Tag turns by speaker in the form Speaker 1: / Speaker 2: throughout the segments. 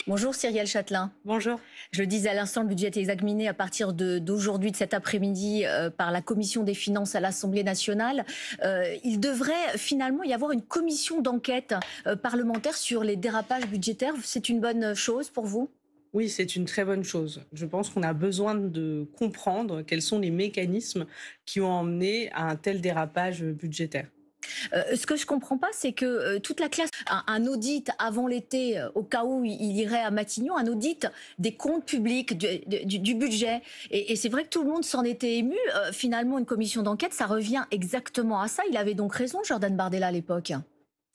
Speaker 1: Bonjour Cyrielle Châtelain.
Speaker 2: Bonjour.
Speaker 1: Je le disais à l'instant, le budget est examiné à partir d'aujourd'hui, de cet après-midi, par la Commission des finances à l'Assemblée nationale. Il devrait finalement y avoir une commission d'enquête parlementaire sur les dérapages budgétaires. C'est une bonne chose pour vous?
Speaker 2: Oui, c'est une très bonne chose. Je pense qu'on a besoin de comprendre quels sont les mécanismes qui ont emmené à un tel dérapage budgétaire.
Speaker 1: Ce que je comprends pas, c'est que toute la classe, un audit avant l'été, au cas où il irait à Matignon, un audit des comptes publics, du budget. Et c'est vrai que tout le monde s'en était ému. Finalement, une commission d'enquête, ça revient exactement à ça. Il avait donc raison, Jordan Bardella, à l'époque.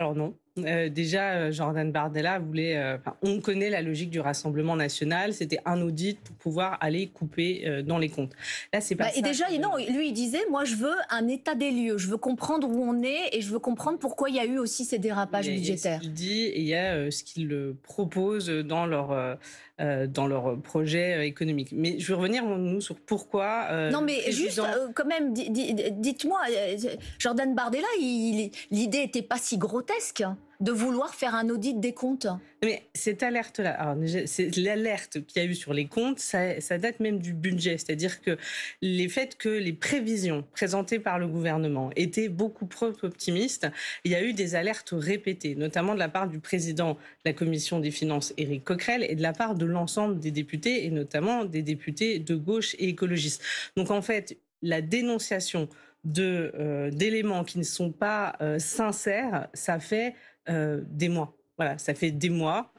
Speaker 2: Alors non. Déjà, Jordan Bardella voulait. On connaît la logique du Rassemblement national. C'était un audit pour pouvoir aller couper dans les comptes. Là, c'est pas
Speaker 1: Et
Speaker 2: ça.
Speaker 1: déjà, non, lui, il disait, moi, je veux un état des lieux. Je veux comprendre où on est et je veux comprendre pourquoi il y a eu aussi ces dérapages
Speaker 2: Il y a ce
Speaker 1: budgétaires.
Speaker 2: qu'il dit et il y a ce qu'ils proposent dans leur projet économique. Mais je veux revenir, nous, sur pourquoi
Speaker 1: Non,
Speaker 2: le
Speaker 1: mais juste,
Speaker 2: président.
Speaker 1: quand même, dites-moi, Jordan Bardella, l'idée était pas si grotesque hein, de vouloir faire un audit des comptes.
Speaker 2: Mais cette alerte-là, alors déjà, c'est l'alerte qu'il y a eu sur les comptes, ça date même du budget. C'est-à-dire que les faits que les prévisions présentées par le gouvernement étaient beaucoup trop optimistes, il y a eu des alertes répétées, notamment de la part du président de la commission des finances, Éric Coquerel, et de la part de l'ensemble des députés, et notamment des députés de gauche et écologistes. Donc en fait, la dénonciation d'éléments qui ne sont pas sincères, ça fait des mois. Voilà, ça fait des mois.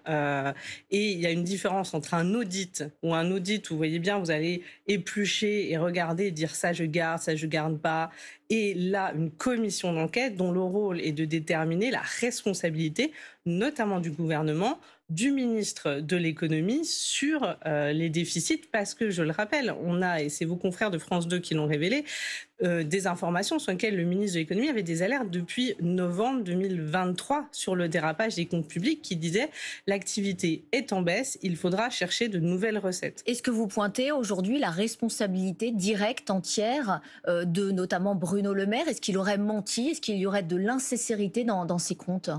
Speaker 2: Et il y a une différence entre un audit ou un audit où vous voyez bien, vous allez éplucher et regarder et dire ça je garde pas. Et là, une commission d'enquête dont le rôle est de déterminer la responsabilité, notamment du gouvernement, du ministre de l'économie sur les déficits, parce que je le rappelle, on a, et c'est vos confrères de France 2 qui l'ont révélé, des informations sur lesquelles le ministre de l'économie avait des alertes depuis novembre 2023 sur le dérapage des comptes publics qui disait l'activité est en baisse, il faudra chercher de nouvelles recettes.
Speaker 1: Est-ce que vous pointez aujourd'hui la responsabilité directe, entière, de notamment Bruno Le Maire? Est-ce qu'il aurait menti? Est-ce qu'il y aurait de l'insincérité dans ses comptes?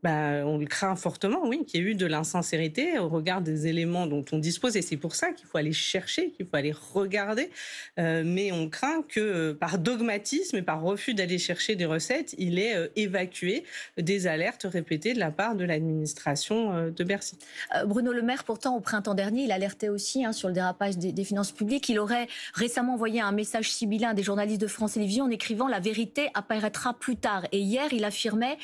Speaker 2: Bah, on le craint fortement, oui, qu'il y ait eu de l'insincérité au regard des éléments dont on dispose. Et c'est pour ça qu'il faut aller chercher, qu'il faut aller regarder. Mais on craint que par dogmatisme et par refus d'aller chercher des recettes, il ait évacué des alertes répétées de la part de l'administration de Bercy.
Speaker 1: Bruno Le Maire, pourtant, au printemps dernier, il alertait aussi hein, sur le dérapage des finances publiques. Il aurait récemment envoyé un message sibyllin à des journalistes de France Télévisions en écrivant «La vérité apparaîtra plus tard». Et hier, il affirmait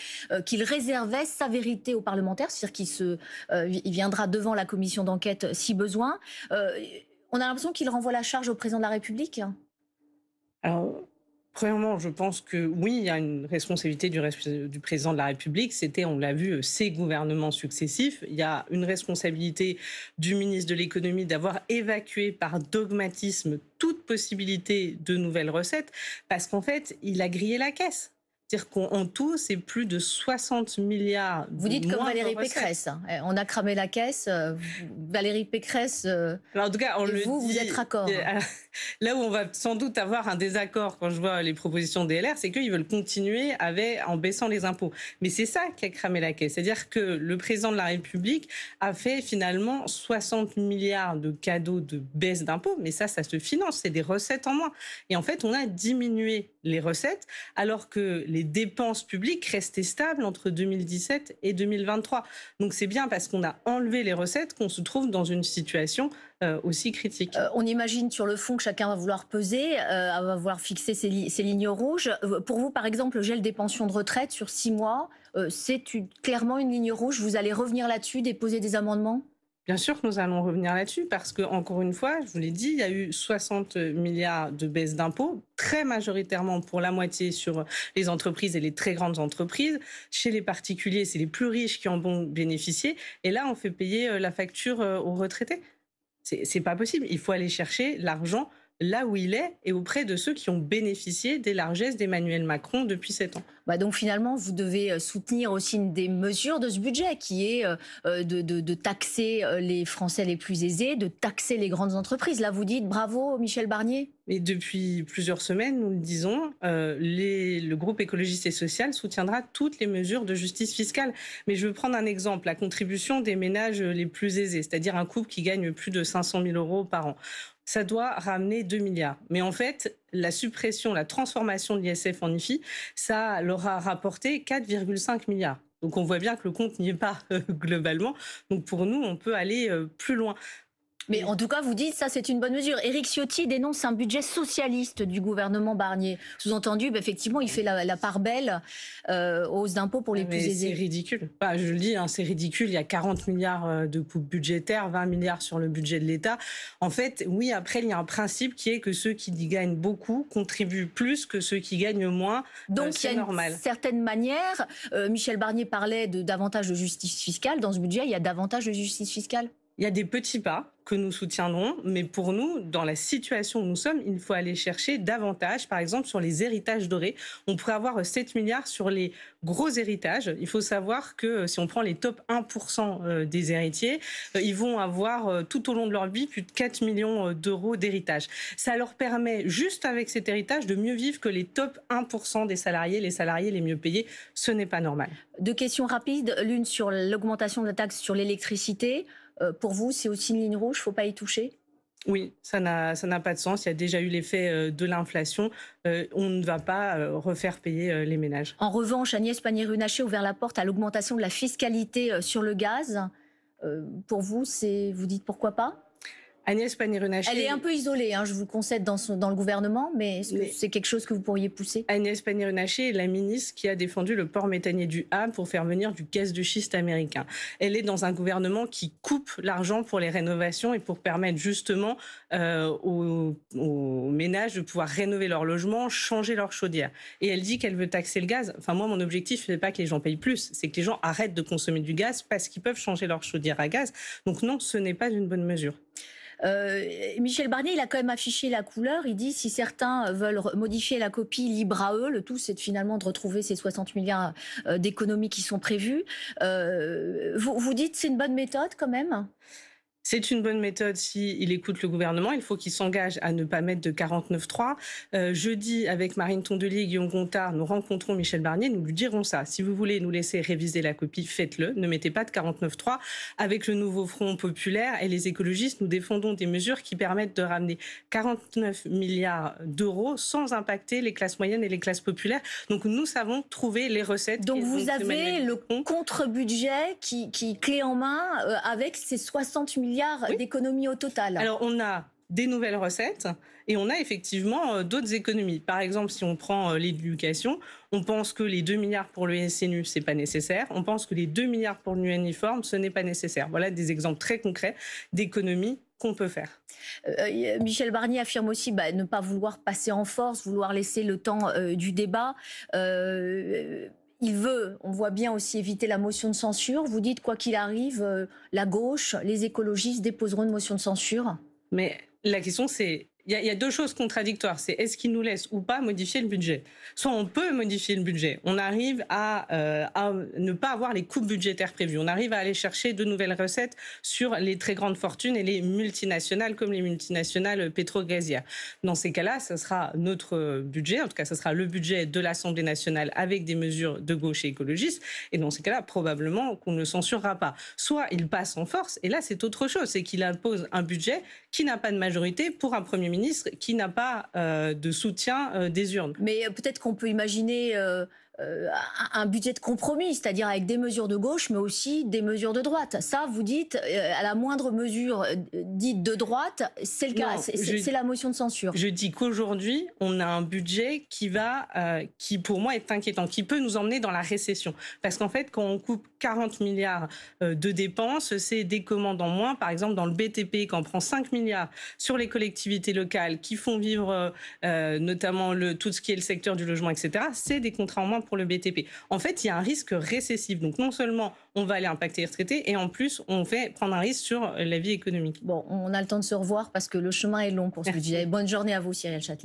Speaker 1: qu'il réservait sa vérité aux parlementaires, c'est-à-dire il viendra devant la commission d'enquête si besoin. On a l'impression qu'il renvoie la charge au président de la République.
Speaker 2: Alors, premièrement, je pense que oui, il y a une responsabilité du président de la République. C'était, on l'a vu, ses gouvernements successifs. Il y a une responsabilité du ministre de l'économie d'avoir évacué par dogmatisme toute possibilité de nouvelles recettes, parce qu'en fait, il a grillé la caisse. C'est-à-dire qu'en tout, c'est plus de 60 milliards
Speaker 1: Vous
Speaker 2: de
Speaker 1: dites comme
Speaker 2: moins de
Speaker 1: Valérie
Speaker 2: recettes.
Speaker 1: Pécresse. Hein. On a cramé la caisse. Valérie Pécresse
Speaker 2: Alors, en tout cas, on
Speaker 1: et
Speaker 2: le
Speaker 1: vous, vous êtes
Speaker 2: dit.
Speaker 1: raccord.
Speaker 2: Là où on va sans doute avoir un désaccord quand je vois les propositions des LR, c'est qu'ils veulent continuer en baissant les impôts. Mais c'est ça qui a cramé la caisse. C'est-à-dire que le président de la République a fait finalement 60 milliards de cadeaux de baisse d'impôts. Mais ça se finance. C'est des recettes en moins. Et en fait, on a diminué les recettes alors que les dépenses publiques restaient stables entre 2017 et 2023. Donc c'est bien parce qu'on a enlevé les recettes qu'on se trouve dans une situation aussi critique.
Speaker 1: On imagine sur le fond que chacun va vouloir peser, va vouloir fixer ses lignes rouges. Pour vous, par exemple, le gel des pensions de retraite sur 6 mois, clairement une ligne rouge. Vous allez revenir là-dessus, déposer des amendements?
Speaker 2: Bien sûr que nous allons revenir là-dessus parce que, encore une fois, je vous l'ai dit, il y a eu 60 milliards de baisse d'impôts, très majoritairement pour la moitié sur les entreprises et les très grandes entreprises. Chez les particuliers, c'est les plus riches qui en vont bénéficier. Et là, on fait payer la facture aux retraités. C'est pas possible. Il faut aller chercher l'argent là où il est et auprès de ceux qui ont bénéficié des largesses d'Emmanuel Macron depuis 7 ans.
Speaker 1: Donc finalement, vous devez soutenir aussi une des mesures de ce budget qui est de taxer les Français les plus aisés, de taxer les grandes entreprises. Là, vous dites bravo Michel Barnier.
Speaker 2: Et depuis plusieurs semaines, nous le disons, le groupe écologiste et social soutiendra toutes les mesures de justice fiscale. Mais je veux prendre un exemple, la contribution des ménages les plus aisés, c'est-à-dire un couple qui gagne plus de 500 000 euros par an. Ça doit ramener 2 milliards. Mais en fait, la suppression, la transformation de l'ISF en IFI, ça leur a rapporté 4,5 milliards. Donc on voit bien que le compte n'y est pas globalement. Donc pour nous, on peut aller plus loin.
Speaker 1: Mais en tout cas, vous dites ça, c'est une bonne mesure. Éric Ciotti dénonce un budget socialiste du gouvernement Barnier. Sous-entendu, effectivement, il fait la part belle aux hausses d'impôts pour les plus aisés.
Speaker 2: C'est ridicule. Je le dis, c'est ridicule. Il y a 40 milliards de coupes budgétaires, 20 milliards sur le budget de l'État. En fait, oui, après, il y a un principe qui est que ceux qui gagnent beaucoup contribuent plus que ceux qui gagnent moins.
Speaker 1: Donc, il y a une certaine manière, Michel Barnier parlait de davantage de justice fiscale. Dans ce budget, il y a davantage de justice fiscale.
Speaker 2: Il y a des petits pas que nous soutiendrons, mais pour nous, dans la situation où nous sommes, il faut aller chercher davantage, par exemple sur les héritages dorés. On pourrait avoir 7 milliards sur les gros héritages. Il faut savoir que si on prend les top 1% des héritiers, ils vont avoir tout au long de leur vie plus de 4 millions d'euros d'héritage. Ça leur permet, juste avec cet héritage, de mieux vivre que les top 1% des salariés, les salariés les mieux payés. Ce n'est pas normal.
Speaker 1: Deux questions rapides, l'une sur l'augmentation de la taxe sur l'électricité. Pour vous, c'est aussi une ligne rouge, il ne faut pas y toucher?
Speaker 2: Oui, ça n'a pas de sens. Il y a déjà eu l'effet de l'inflation. On ne va pas refaire payer les ménages.
Speaker 1: En revanche, Agnès Pannier-Runacher a ouvert la porte à l'augmentation de la fiscalité sur le gaz. Pour vous, vous dites pourquoi pas?
Speaker 2: Agnès Pannier-Runacher...
Speaker 1: Elle est un peu isolée, je vous le concède, dans le gouvernement, mais est-ce que c'est quelque chose que vous pourriez pousser?
Speaker 2: Agnès Pannier-Runacher est la ministre qui a défendu le port méthanier du Havre pour faire venir du gaz de schiste américain. Elle est dans un gouvernement qui coupe l'argent pour les rénovations et pour permettre justement aux ménages de pouvoir rénover leur logement, changer leur chaudière. Et elle dit qu'elle veut taxer le gaz. Enfin, moi, mon objectif, ce n'est pas que les gens payent plus, c'est que les gens arrêtent de consommer du gaz parce qu'ils peuvent changer leur chaudière à gaz. Donc non, ce n'est pas une bonne mesure.
Speaker 1: Michel Barnier, il a quand même affiché la couleur. Il dit si certains veulent modifier la copie, libre à eux. Le tout, c'est finalement de retrouver ces 60 milliards d'économies qui sont prévues. Vous dites c'est une bonne méthode quand même?
Speaker 2: C'est une bonne méthode s'il écoute le gouvernement. Il faut qu'il s'engage à ne pas mettre de 49.3. Jeudi, avec Marine Tondelier et Guillaume Gontard, nous rencontrons Michel Barnier. Nous lui dirons ça. Si vous voulez nous laisser réviser la copie, faites-le. Ne mettez pas de 49.3. Avec le nouveau Front populaire et les écologistes, nous défendons des mesures qui permettent de ramener 49 milliards d'euros sans impacter les classes moyennes et les classes populaires. Donc nous savons trouver les recettes.
Speaker 1: Donc vous avez le contre-budget qui clé en main avec ces 60 milliards d'économies au total.
Speaker 2: Alors on a des nouvelles recettes et on a effectivement d'autres économies. Par exemple, si on prend l'éducation, on pense que les 2 milliards pour le SNU, c'est pas nécessaire. On pense que les 2 milliards pour le uniforme, ce n'est pas nécessaire. Voilà des exemples très concrets d'économies qu'on peut faire.
Speaker 1: Michel Barnier affirme aussi ne pas vouloir passer en force, vouloir laisser le temps du débat. Il veut, on voit bien aussi, éviter la motion de censure. Vous dites, quoi qu'il arrive, la gauche, les écologistes déposeront une motion de censure?
Speaker 2: Mais la question, c'est... Il y a deux choses contradictoires. C'est est-ce qu'il nous laisse ou pas modifier le budget? Soit on peut modifier le budget. On arrive à ne pas avoir les coupes budgétaires prévues. On arrive à aller chercher de nouvelles recettes sur les très grandes fortunes et les multinationales comme les multinationales pétro-gazières. Dans ces cas-là, ce sera notre budget. En tout cas, ce sera le budget de l'Assemblée nationale avec des mesures de gauche et écologistes. Et dans ces cas-là, probablement qu'on ne censurera pas. Soit il passe en force. Et là, c'est autre chose. C'est qu'il impose un budget qui n'a pas de majorité pour un Premier ministre qui n'a pas de soutien des urnes.
Speaker 1: Mais peut-être qu'on peut imaginer un budget de compromis, c'est-à-dire avec des mesures de gauche, mais aussi des mesures de droite. Ça, vous dites, à la moindre mesure dite de droite, c'est le cas, c'est la motion de censure.
Speaker 2: Je dis qu'aujourd'hui, on a un budget qui pour moi est inquiétant, qui peut nous emmener dans la récession. Parce qu'en fait, quand on coupe 40 milliards de dépenses, c'est des commandes en moins. Par exemple, dans le BTP, quand on prend 5 milliards sur les collectivités locales qui font vivre notamment tout ce qui est le secteur du logement, etc., c'est des contrats en moins pour le BTP. En fait, il y a un risque récessif. Donc non seulement on va aller impacter les retraités, et en plus on fait prendre un risque sur la vie économique.
Speaker 1: Bon, on a le temps de se revoir parce que le chemin est long pour ce
Speaker 2: Merci.
Speaker 1: budget. Bonne journée à vous, Cyril Châtelain.